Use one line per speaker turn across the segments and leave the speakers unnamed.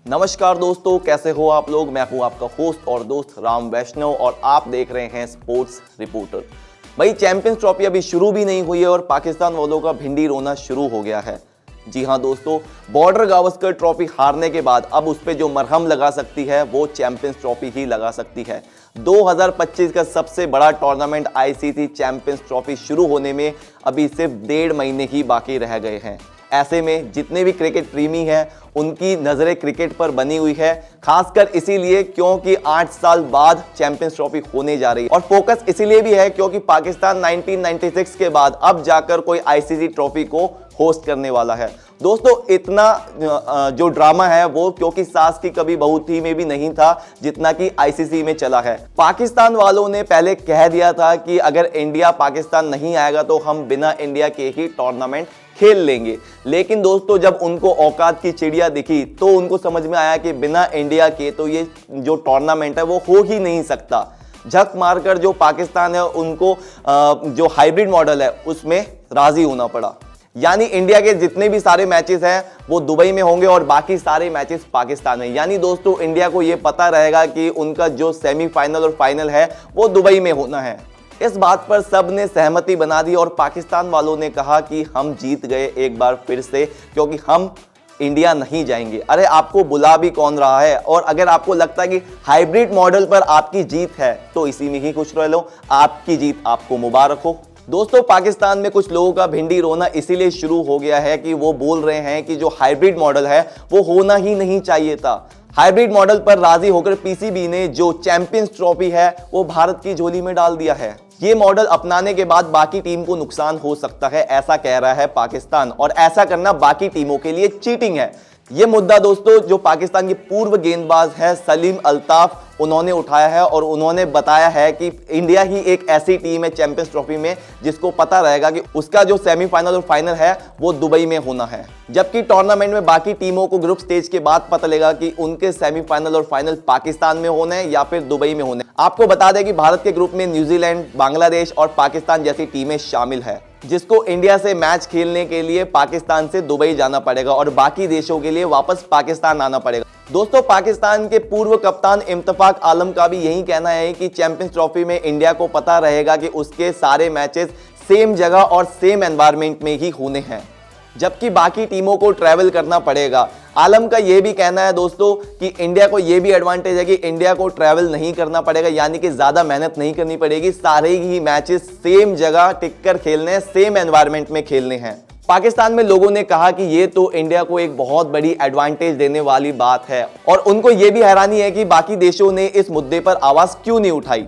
नमस्कार दोस्तों, कैसे हो आप लोग। मैं हूं आपका होस्ट और दोस्त राम वैष्णव और आप देख रहे हैं स्पोर्ट्स रिपोर्टर। भाई, चैंपियंस ट्रॉफी अभी शुरू भी नहीं हुई है और पाकिस्तान वालों का भिंडी रोना शुरू हो गया है। जी हां दोस्तों, बॉर्डर गावस्कर ट्रॉफी हारने के बाद अब उस पर जो मरहम लगा सकती है वो चैंपियंस ट्रॉफी ही लगा सकती है। 2025 का सबसे बड़ा टूर्नामेंट आईसीसी चैंपियंस ट्रॉफी शुरू होने में अभी सिर्फ 1.5 महीने ही बाकी रह गए हैं। ऐसे में जितने भी क्रिकेट प्रेमी हैं उनकी नज़रें क्रिकेट पर बनी हुई है, खासकर इसीलिए क्योंकि 8 साल बाद चैंपियंस ट्रॉफी होने जा रही है। और फोकस इसीलिए भी है क्योंकि पाकिस्तान 1996 के बाद अब जाकर कोई आईसीसी ट्रॉफी को होस्ट करने वाला है। दोस्तों, इतना जो ड्रामा है वो क्योंकि सास की कभी बहू थी में भी नहीं था जितना कि आईसीसी में चला है। पाकिस्तान वालों ने पहले कह दिया था कि अगर इंडिया पाकिस्तान नहीं आएगा तो हम बिना इंडिया के ही टूर्नामेंट खेल लेंगे। लेकिन दोस्तों, जब उनको औकात की चिड़िया दिखी तो उनको समझ में आया कि बिना इंडिया के तो ये जो टूर्नामेंट है वो हो ही नहीं सकता। झक मारकर जो पाकिस्तान है उनको जो हाइब्रिड मॉडल है उसमें राजी होना पड़ा। यानी इंडिया के जितने भी सारे मैचेस हैं वो दुबई में होंगे और बाकी सारे मैचेस पाकिस्तान में। यानी दोस्तों, इंडिया को ये पता रहेगा कि उनका जो सेमीफाइनल और फाइनल है वो दुबई में होना है। इस बात पर सब ने सहमति बना दी और पाकिस्तान वालों ने कहा कि हम जीत गए एक बार फिर से, क्योंकि हम इंडिया नहीं जाएंगे। अरे, आपको बुला भी कौन रहा है। और अगर आपको लगता है कि हाइब्रिड मॉडल पर आपकी जीत है तो इसी में ही खुश रह लो। आपकी जीत आपको मुबारक हो। दोस्तों, पाकिस्तान में कुछ लोगों का भिंडी रोना इसीलिए शुरू हो गया है कि वो बोल रहे हैं कि जो हाइब्रिड मॉडल है वो होना ही नहीं चाहिए था। हाइब्रिड मॉडल पर राजी होकर पीसीबी ने जो चैंपियंस ट्रॉफी है वो भारत की झोली में डाल दिया है। ये मॉडल अपनाने के बाद बाकी टीम को नुकसान हो सकता है, ऐसा कह रहा है पाकिस्तान, और ऐसा करना बाकी टीमों के लिए चीटिंग है। ये मुद्दा दोस्तों जो पाकिस्तान के पूर्व गेंदबाज है सलीम अल्ताफ, उन्होंने उठाया है और उन्होंने बताया है कि इंडिया ही एक ऐसी टीम है चैंपियंस ट्रॉफी में जिसको पता रहेगा कि उसका जो सेमीफाइनल और फाइनल है वो दुबई में होना है, जबकि टूर्नामेंट में बाकी टीमों को ग्रुप स्टेज के बाद पता लगेगा कि उनके सेमीफाइनल और फाइनल पाकिस्तान में होने या फिर दुबई में होने। आपको बता दें कि भारत के ग्रुप में न्यूजीलैंड, बांग्लादेश और पाकिस्तान जैसी टीमें शामिल है, जिसको इंडिया से मैच खेलने के लिए पाकिस्तान से दुबई जाना पड़ेगा और बाकी देशों के लिए वापस पाकिस्तान आना पड़ेगा। दोस्तों, पाकिस्तान के पूर्व कप्तान इम्तिफाक आलम का भी यही कहना है कि चैंपियंस ट्रॉफी में इंडिया को पता रहेगा कि उसके सारे मैचेस सेम जगह और सेम एनवायरनमेंट में ही होने हैं, जबकि बाकी टीमों को ट्रैवल करना पड़ेगा। आलम का यह भी कहना है दोस्तों कि इंडिया को यह भी एडवांटेज है कि इंडिया को ट्रैवल नहीं करना पड़ेगा, यानी कि ज्यादा मेहनत नहीं करनी पड़ेगी। सारे ही मैचेस सेम जगह टिककर खेलने हैं, सेम एनवायरनमेंट में खेलने हैं। पाकिस्तान में लोगों ने कहा कि ये तो इंडिया को एक बहुत बड़ी एडवांटेज देने वाली बात है और उनको यह भी हैरानी है कि बाकी देशों ने इस मुद्दे पर आवाज क्यों नहीं उठाई।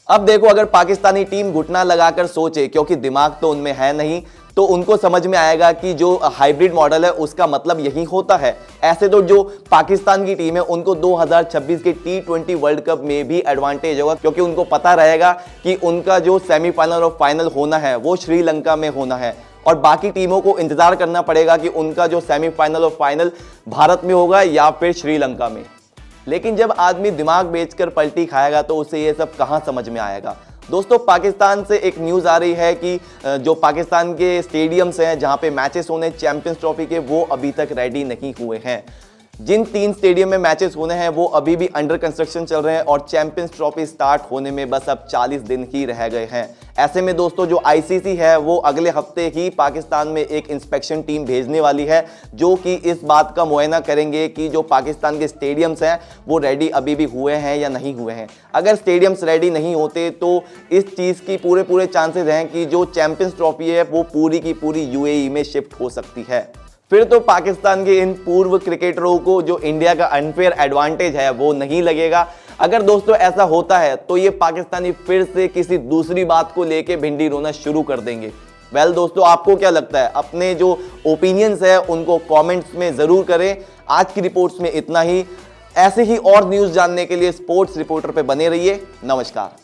अब देखो, अगर पाकिस्तानी टीम घुटना लगाकर सोचे, क्योंकि दिमाग तो उनमें है नहीं, तो उनको समझ में आएगा कि जो हाइब्रिड मॉडल है उसका मतलब यही होता है। ऐसे तो जो पाकिस्तान की टीम है उनको 2026 के T20 वर्ल्ड कप में भी एडवांटेज होगा, क्योंकि उनको पता रहेगा कि उनका जो सेमीफाइनल और फाइनल होना है वो श्रीलंका में होना है और बाकी टीमों को इंतजार करना पड़ेगा कि उनका जो सेमीफाइनल और फाइनल भारत में होगा या फिर श्रीलंका में। लेकिन जब आदमी दिमाग बेचकर पलटी खाएगा तो उसे ये सब कहां समझ में आएगा। दोस्तों, पाकिस्तान से एक न्यूज़ आ रही है कि जो पाकिस्तान के स्टेडियम्स हैं जहां पे मैचेस होने चैंपियंस ट्रॉफी के, वो अभी तक रेडी नहीं हुए हैं। जिन 3 स्टेडियम में मैचेस होने हैं वो अभी भी अंडर कंस्ट्रक्शन चल रहे हैं और चैंपियंस ट्रॉफी स्टार्ट होने में बस अब 40 दिन ही रह गए हैं। ऐसे में दोस्तों, जो आईसीसी है वो अगले हफ्ते ही पाकिस्तान में एक इंस्पेक्शन टीम भेजने वाली है, जो कि इस बात का मुआयना करेंगे कि जो पाकिस्तान के स्टेडियम्स हैं वो रेडी अभी भी हुए हैं या नहीं हुए हैं। अगर स्टेडियम्स रेडी नहीं होते तो इस चीज़ की पूरे चांसेस हैं कि जो चैंपियंस ट्रॉफी है वो पूरी की पूरी यूएई में शिफ्ट हो सकती है। फिर तो पाकिस्तान के इन पूर्व क्रिकेटरों को जो इंडिया का अनफेयर एडवांटेज है वो नहीं लगेगा। अगर दोस्तों ऐसा होता है तो ये पाकिस्तानी फिर से किसी दूसरी बात को लेके भिंडी रोना शुरू कर देंगे। वेल दोस्तों, आपको क्या लगता है? अपने जो ओपिनियंस है उनको कमेंट्स में ज़रूर करें। आज की रिपोर्ट्स में इतना ही। ऐसे ही और न्यूज़ जानने के लिए स्पोर्ट्स रिपोर्टर पे बने रहिए। नमस्कार।